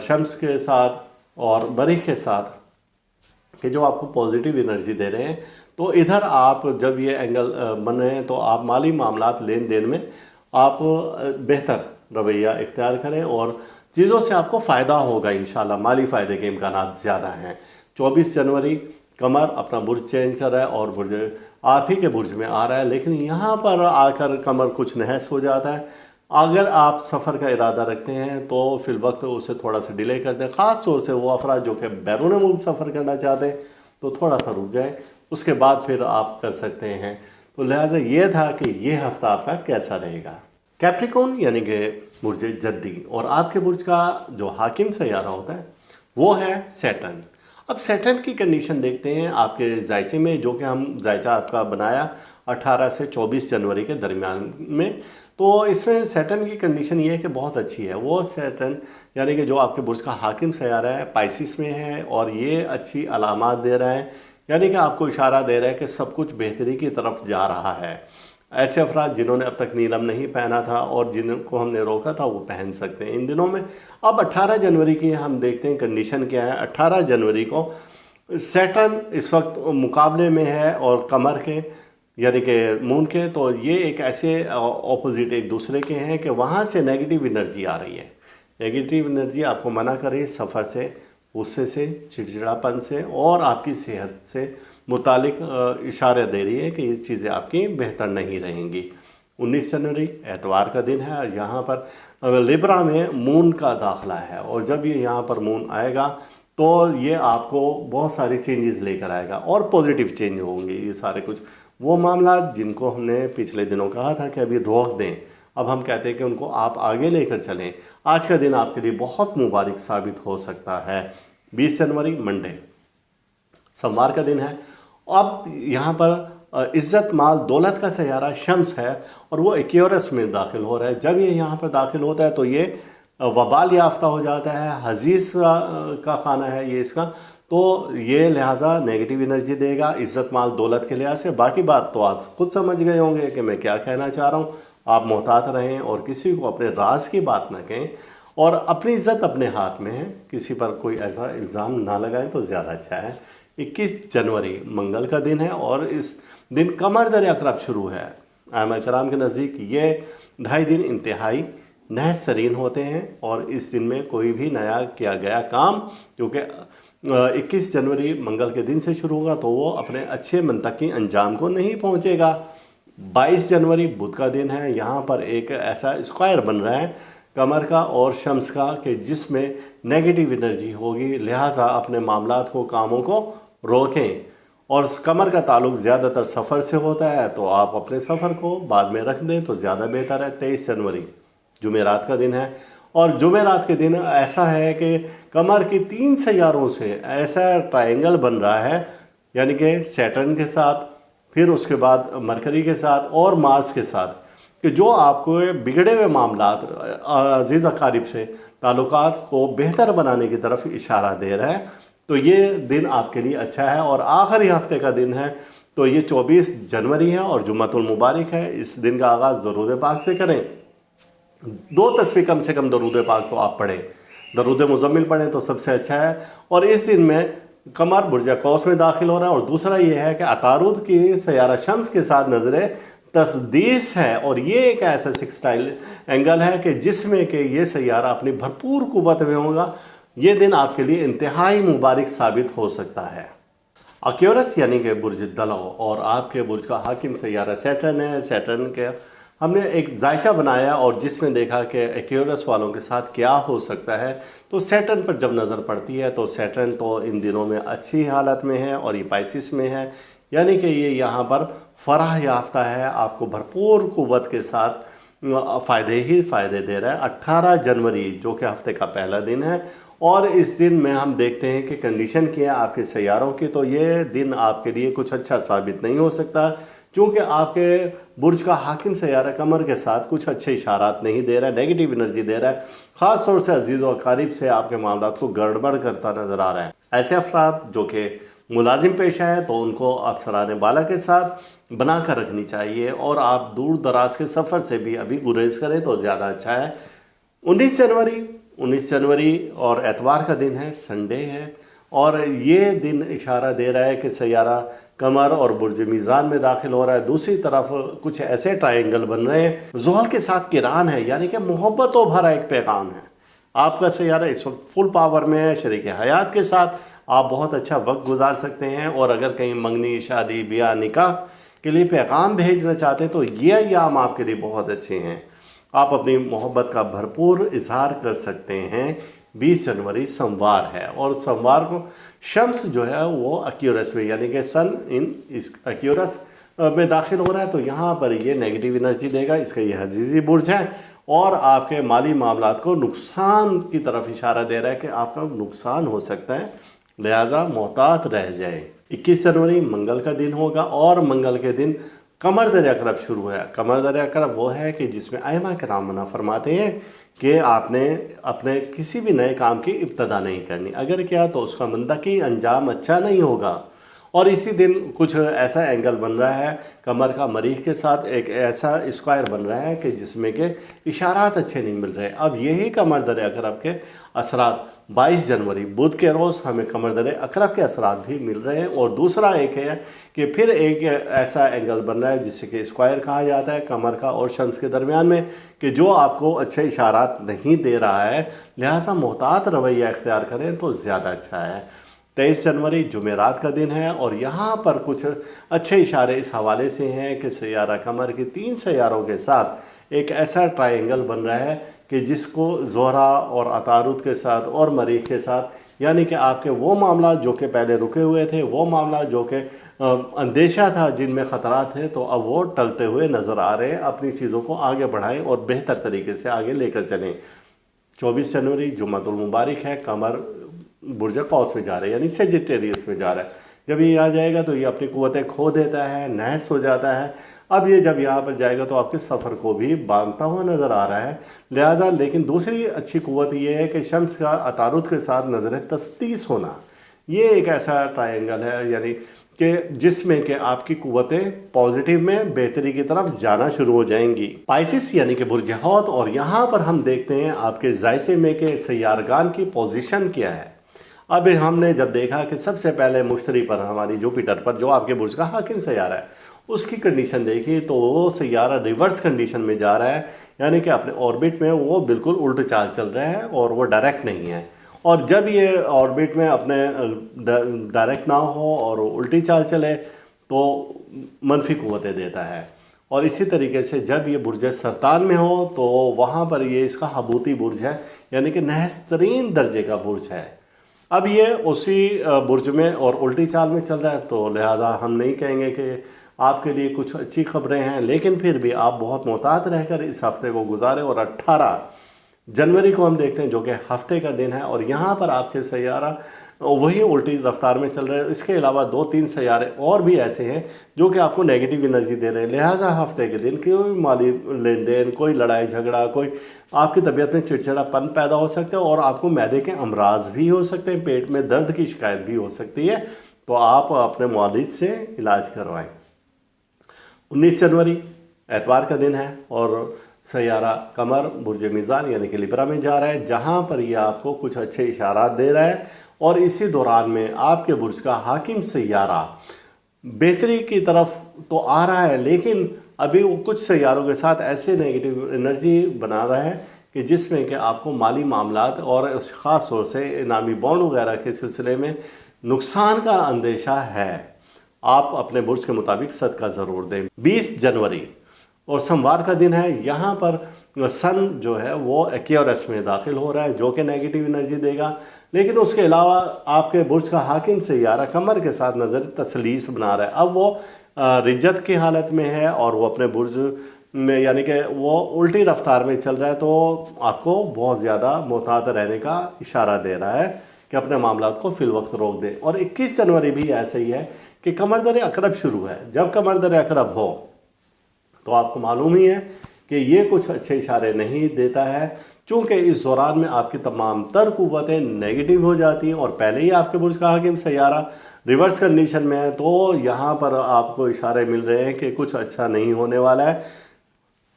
शम्स के साथ और बरीक़ के साथ कि जो आपको पॉजिटिव एनर्जी दे रहे हैं। तो इधर आप जब ये एंगल बन रहे हैं तो आप माली मामलात लेन देन में आप बेहतर रवैया इख्तियार करें और चीज़ों से आपको फ़ायदा होगा इंशाल्लाह। माली फ़ायदे के इम्कानात ज़्यादा हैं। 24 जनवरी कमर अपना बुर्ज चेंज कर रहा है और बुर्ज आप ही के बुर्ज में आ रहा है, लेकिन यहाँ पर आकर कमर कुछ नहस हो जाता है। अगर आप सफ़र का इरादा रखते हैं तो फिल वक्त उसे थोड़ा सा डिले कर दें। ख़ास तौर से वो अफराद जो कि बैरून मुल्क सफ़र करना चाहते हैं तो थोड़ा सा रुक जाए, उसके बाद फिर आप कर सकते हैं। तो लिहाजा ये था कि ये हफ़्ता आपका कैसा रहेगा। कैप्रिकॉर्न यानी कि बुर्ज जद्दी, और आपके बुर्ज का जो हाकिम सैयारा होता है वो है सैटर्न। अब सैटर्न की कंडीशन देखते हैं आपके जायचे में, जो कि हम जायचा आपका बनाया 18 से 24 जनवरी के दरमियान में। तो इसमें सैटर्न की कंडीशन ये है कि बहुत अच्छी है। वो सैटर्न यानी कि जो आपके बुर्ज का हाकिम सैयारा है पाइसिस में है, और ये अच्छी अलामात दे रहा है, यानी कि आपको इशारा दे रहा है कि सब कुछ बेहतरी की तरफ जा रहा है। ऐसे अफराद जिन्होंने अब तक नीलम नहीं पहना था और जिनको हमने रोका था वो पहन सकते हैं इन दिनों में। अब 18 जनवरी की हम देखते हैं कंडीशन क्या है। 18 जनवरी को सैटर्न इस वक्त मुकाबले में है और कमर के यानी कि मून के, तो ये एक ऐसे ऑपोजिट एक दूसरे के हैं कि वहाँ से नेगेटिव एनर्जी आ रही है। नेगेटिव एनर्जी आपको मना कर रही है सफ़र से, गुस्से से, चिड़चिड़ापन से और आपकी सेहत से मुतालिक इशारे दे रही है कि ये चीज़ें आपकी बेहतर नहीं रहेंगी। 19 जनवरी एतवार का दिन है। यहाँ पर लिब्रा में मून का दाखिला है, और जब ये यहाँ पर मून आएगा तो ये आपको बहुत सारी चेंजेस लेकर आएगा और पॉजिटिव चेंज होंगे। ये सारे कुछ वो मामला जिनको हमने पिछले दिनों कहा था कि अभी रोक दें, अब हम कहते हैं कि उनको आप आगे लेकर चलें। आज का दिन आपके लिए बहुत मुबारक साबित हो सकता है। 20 जनवरी मंडे सोमवार का दिन है। अब यहाँ पर इज़्ज़त माल दौलत का सैयारा शम्स है और वो एक्यूरस में दाखिल हो रहा है। जब ये यहाँ पर दाखिल होता है तो ये वबाल याफ्ता हो जाता है, हजीज़ का खाना है ये इसका, तो ये लिहाजा नेगेटिव एनर्जी देगा इज़्ज़त माल दौलत के लिहाज से। बाकी बात तो आप खुद समझ गए होंगे कि मैं क्या कहना चाह रहा हूँ। आप मोहतात रहें और किसी को अपने राज की बात ना कहें, और अपनी इज़्ज़त अपने हाथ में है, किसी पर कोई ऐसा इल्ज़ाम ना लगाएं तो ज़्यादा अच्छा है। 21 जनवरी मंगल का दिन है और इस दिन कमर दर अकरब शुरू है। आइमा कराम के नज़दीक ये 2.5 दिन इंतहाई नहस तरीन होते हैं, और इस दिन में कोई भी नया किया गया काम क्योंकि 21 जनवरी मंगल के दिन से शुरू होगा तो वो अपने अच्छे मंतकी अंजाम को नहीं पहुंचेगा। 22 जनवरी बुध का दिन है। यहाँ पर एक ऐसा स्क्वायर बन रहा है कमर का और शम्स का कि जिसमें नेगेटिव एनर्जी होगी, लिहाजा अपने मामलात को कामों को रोकें। और कमर का ताल्लुक ज़्यादातर सफ़र से होता है तो आप अपने सफ़र को बाद में रख दें तो ज़्यादा बेहतर है। 23 जनवरी जुमेरात का दिन है, और जुमेरात के दिन ऐसा है कि कमर की 3 सैयारों से ऐसा ट्रायंगल बन रहा है, यानी कि सैटर्न के साथ, फिर उसके बाद मरकरी के साथ और मार्स के साथ, कि जो आपको बिगड़े हुए मामलात अजीज़ अकारिब से ताल्लुकात को बेहतर बनाने की तरफ इशारा दे रहा है। तो ये दिन आपके लिए अच्छा है। और आखिरी हफ्ते का दिन है तो ये 24 जनवरी है और जुम्मतुल मुबारक है। इस दिन का आगाज़ दरूद पाक से करें। 2 तस्बीह कम से कम दरूद पाक तो आप पढ़ें, दरूद मुज़म्मिल पढ़ें तो सबसे अच्छा है। और इस दिन में कमर बुर्ज कौस में दाखिल हो रहा है, और दूसरा ये है कि अतारुद की सैयारा शम्स के साथ नज़र तस्दीस है, और ये एक ऐसा सिक्सटाइल एंगल है कि जिसमें कि ये सैयारा अपनी भरपूर कुव्वत में होगा। ये दिन आपके लिए इंतहाई मुबारक साबित हो सकता है। एक्यूरस यानी कि बुर्ज दलो, और आपके बुर्ज का हाकिम सैयारा सैटर्न है। सैटर्न के हमने एक जायचा बनाया और जिसमें देखा कि एक्यूरस वालों के साथ क्या हो सकता है। तो सैटर्न पर जब नज़र पड़ती है तो सैटर्न तो इन दिनों में अच्छी हालत में है और ये पाइसिस में है, यानी कि ये यहाँ पर फराह याफ्ता है, आपको भरपूर कुव्वत के साथ फ़ायदे ही फ़ायदे दे रहा है। 18 जनवरी जो कि हफ्ते का पहला दिन है, और इस दिन में हम देखते हैं कि कंडीशन क्या है आपके सैयारों की, तो ये दिन आपके लिए कुछ अच्छा साबित नहीं हो सकता, क्योंकि आपके बुर्ज का हाकिम सैयारा कमर के साथ कुछ अच्छे इशारात नहीं दे रहा है, नेगेटिव एनर्जी दे रहा है। ख़ास तौर से अजीज़ व अकारीब से आपके मामलात को गड़बड़ करता नज़र आ रहा है। ऐसे अफराद जो कि मुलाजिम पेशा है तो उनको अफसरान बाला के साथ बना कर रखनी चाहिए, और आप दूर दराज के सफ़र से भी अभी गुरेज करें तो ज़्यादा अच्छा है। 19 जनवरी और एतवार का दिन है, संडे है, और ये दिन इशारा दे रहा है कि सैयारा कमर और बुर्ज मीज़ान में दाखिल हो रहा है। दूसरी तरफ कुछ ऐसे ट्रायंगल बन रहे हैं, ज़ुहल के साथ किरान है, यानी कि मोहब्बतों भरा एक पैगाम है। आपका सैयारा इस वक्त फुल पावर में है, शरीक हयात के साथ आप बहुत अच्छा वक्त गुजार सकते हैं, और अगर कहीं मंगनी, शादी, ब्याह, निकाह के लिए पैगाम भेजना चाहते हैं तो ये अय्याम आपके लिए बहुत अच्छे हैं। आप अपनी मोहब्बत का भरपूर इजहार कर सकते हैं। 20 जनवरी सोमवार है, और सोमवार को शम्स जो है वो एक्यूरस में, यानी कि सन इन इस एक्यूरस में दाखिल हो रहा है, तो यहाँ पर ये नेगेटिव एनर्जी देगा। इसका ये हजीज़ी बुर्ज है, और आपके माली मामलात को नुकसान की तरफ इशारा दे रहा है कि आपका नुकसान हो सकता है, लिहाजा मोहतात रह जाए। 21 जनवरी मंगल का दिन होगा, और मंगल के दिन कमर दरिया अकरब शुरू है। कमर दरिया अकरब वो है कि जिसमें अइमा किराम मना फरमाते हैं कि आपने अपने किसी भी नए काम की इब्तदा नहीं करनी, अगर किया तो उसका मंतकी अंजाम अच्छा नहीं होगा। और इसी दिन कुछ ऐसा एंगल बन रहा है कमर का मरीख के साथ, एक ऐसा स्क्वायर बन रहा है कि जिसमें के इशारात अच्छे नहीं मिल रहे। अब यही कमर दर अकरब के असरात 22 जनवरी बुध के रोज़ हमें कमर दर अकरब के असरात भी मिल रहे हैं। और दूसरा एक है कि फिर एक ऐसा एंगल बन रहा है जिसे कि स्क्वायर कहा जाता है कमर का और शम्स के दरमियान में, कि जो आपको अच्छे इशारात नहीं दे रहा है, लिहाजा मोहतात रवैया इख्तियार करें तो ज़्यादा अच्छा है। 23 जनवरी जुमेरात का दिन है, और यहाँ पर कुछ अच्छे इशारे इस हवाले से हैं कि सैयारा कमर के 3 सैयारों के साथ एक ऐसा ट्रायंगल बन रहा है कि जिसको ज़ोहरा और अतारुद के साथ और मरीख के साथ, यानी कि आपके वो मामला जो कि पहले रुके हुए थे, वो मामला जो कि अंदेशा था, जिनमें ख़तरा थे, तो अब वो टलते हुए नज़र आ रहे हैं। अपनी चीज़ों को आगे बढ़ाएं और बेहतर तरीके से आगे लेकर चलें। 24 जनवरी जुम्मतुल मुबारक है, कमर बुर्ज कौस में जा रहा है, यानी सेजिटेरियस में जा रहा है। जब ये यहाँ जाएगा तो ये अपनी कुव्वतें खो देता है, नहस हो जाता है। अब ये जब यहाँ पर जाएगा तो आपके सफ़र को भी बांधता हुआ नज़र आ रहा है, लिहाजा। लेकिन दूसरी अच्छी कुव्वत ये है कि शम्स का अतारुद के साथ नज़र तस्तीस होना, ये एक ऐसा ट्रायंगल है, यानी कि जिसमें कि आपकी कुव्वतें पॉजिटिव में बेहतरी की तरफ जाना शुरू हो जाएंगी। पाइसिस यानी कि बुर्ज हौत, और यहाँ पर हम देखते हैं आपके जायचे में कि सैयारगान की पोजीशन क्या है। अब हमने जब देखा कि सबसे पहले मुश्तरी पर, हमारी जुपिटर पर, जो आपके बुर्ज का हाकिम सैयारा है, उसकी कंडीशन देखी तो वो सैयारा रिवर्स कंडीशन में जा रहा है, यानी कि अपने ऑर्बिट में वो बिल्कुल उल्ट चाल चल रहा है और वो डायरेक्ट नहीं है। और जब ये ऑर्बिट में अपने डायरेक्ट ना हो और उल्टी चाल चले तो मनफी कुव्वतें देता है। और इसी तरीके से जब ये बुर्ज सरतान में हो तो वहाँ पर ये इसका हबूती बुर्ज है, यानी कि नहस तरीन दर्जे का बुर्ज है। अब ये उसी बुर्ज में और उल्टी चाल में चल रहा है, तो लिहाजा हम नहीं कहेंगे कि आपके लिए कुछ अच्छी खबरें हैं, लेकिन फिर भी आप बहुत मोहतात रहकर इस हफ्ते को गुजारें। और 18 जनवरी को हम देखते हैं जो कि हफ्ते का दिन है, और यहाँ पर आपके सैयारा वही उल्टी रफ्तार में चल रहे हैं। इसके अलावा 2-3 सैयारे और भी ऐसे हैं जो कि आपको नेगेटिव एनर्जी दे रहे हैं, लिहाजा हफ्ते के दिन कोई माली लेन देन, कोई लड़ाई झगड़ा, कोई आपकी तबीयत में चिड़चिड़ापन पैदा हो सकता है, और आपको मैदे के अमराज भी हो सकते हैं, पेट में दर्द की शिकायत भी हो सकती है, तो आप अपने मुआलिज से इलाज करवाएं। 19 जनवरी एतवार का दिन है, और सैयारा कमर बुर्ज मीज़ान यानी कि लिब्रा में जा रहा है, जहाँ पर ये आपको कुछ अच्छे इशारात दे रहा है। और इसी दौरान में आपके बुर्ज का हाकिम सैयारा बेहतरी की तरफ तो आ रहा है, लेकिन अभी वो कुछ सैयारों के साथ ऐसे नेगेटिव एनर्जी बना रहा है कि जिसमें कि आपको माली मामलात और ख़ास तौर से इनामी बॉन्ड वगैरह के सिलसिले में नुकसान का अंदेशा है। आप अपने बुर्ज के मुताबिक सदका ज़रूर दें। 20 जनवरी और सोमवार का दिन है। यहाँ पर सन जो है वो एक्वेरियस में दाखिल हो रहा है, जो कि नेगेटिव एनर्जी देगा। लेकिन उसके अलावा आपके बुर्ज का हाकिम सैयारा कमर के साथ नज़र तसलीस बना रहा है। अब वो रिज्जत की हालत में है और वो अपने बुर्ज में यानी कि वो उल्टी रफ्तार में चल रहा है, तो आपको बहुत ज़्यादा मोहतात रहने का इशारा दे रहा है कि अपने मामलात को फिल वक्त रोक दें। और 21 जनवरी भी ऐसे ही है कि कमर दर अकरब शुरू है। जब कमर दर अकरब हो तो आपको मालूम ही है कि ये कुछ अच्छे इशारे नहीं देता है, चूँकि इस दौरान में आपकी तमाम तर कुव्वतें नेगेटिव हो जाती हैं और पहले ही आपके बुर्ज का हाकिम सैयारा रिवर्स कंडीशन में है। तो यहाँ पर आपको इशारे मिल रहे हैं कि कुछ अच्छा नहीं होने वाला है।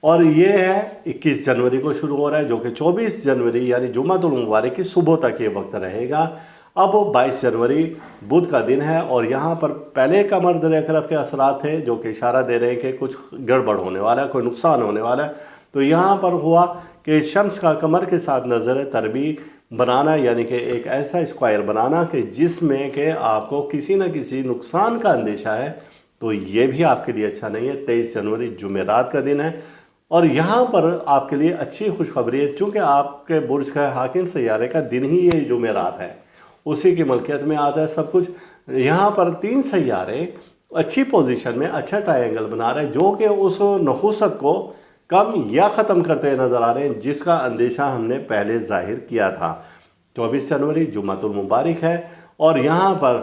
और ये है 21 जनवरी को शुरू हो रहा है, जो कि 24 जनवरी यानी जुम्मतुल मुबारक की सुबह तक ये वक्त रहेगा। अब 22 जनवरी बुध का दिन है और यहाँ पर पहले कमर दर अकरब के असरात थे जो कि इशारा दे रहे हैं कि कुछ गड़बड़ होने वाला है, कोई नुकसान होने वाला है। तो यहाँ पर हुआ कि शम्स का कमर के साथ नज़र तरबी बनाना, यानी कि एक ऐसा स्क्वायर बनाना कि जिसमें कि आपको किसी न किसी नुकसान का अंदेशा है, तो ये भी आपके लिए अच्छा नहीं है। 23 जनवरी जुमेरात का दिन है और यहाँ पर आपके लिए अच्छी खुशखबरी है, चूँकि आपके बुर्ज का हाकिम सैयारे का दिन ही ये जुमेरात है, उसी की मलकियत में आता है सब कुछ। यहाँ पर 3 सैयारे अच्छी पोजीशन में अच्छा ट्रायंगल बना रहे हैं, जो कि उस नहुसत को कम या ख़त्म करते नज़र आ रहे हैं जिसका अंदेशा हमने पहले जाहिर किया था। 24 जनवरी जुम्मतुल मुबारक है और यहाँ पर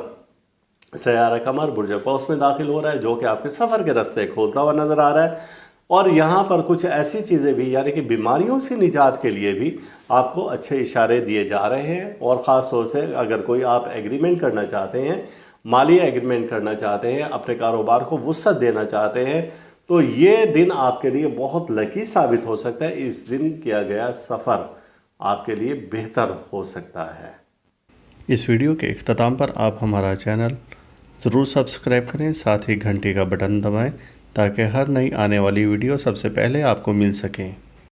सैयारा कमर बुर्ज कौस में दाखिल हो रहा है, जो कि आपके सफ़र के रास्ते खोलता हुआ नज़र आ रहा है। और यहाँ पर कुछ ऐसी चीज़ें भी यानी कि बीमारियों से निजात के लिए भी आपको अच्छे इशारे दिए जा रहे हैं। और ख़ास तौर से अगर कोई आप एग्रीमेंट करना चाहते हैं, माली एग्रीमेंट करना चाहते हैं, अपने कारोबार को वुसअत देना चाहते हैं, तो ये दिन आपके लिए बहुत लकी साबित हो सकता है। इस दिन किया गया सफ़र आपके लिए बेहतर हो सकता है। इस वीडियो के इख्तिताम पर आप हमारा चैनल ज़रूर सब्सक्राइब करें, साथ ही घंटी का बटन दबाएं ताकि हर नई आने वाली वीडियो सबसे पहले आपको मिल सकें।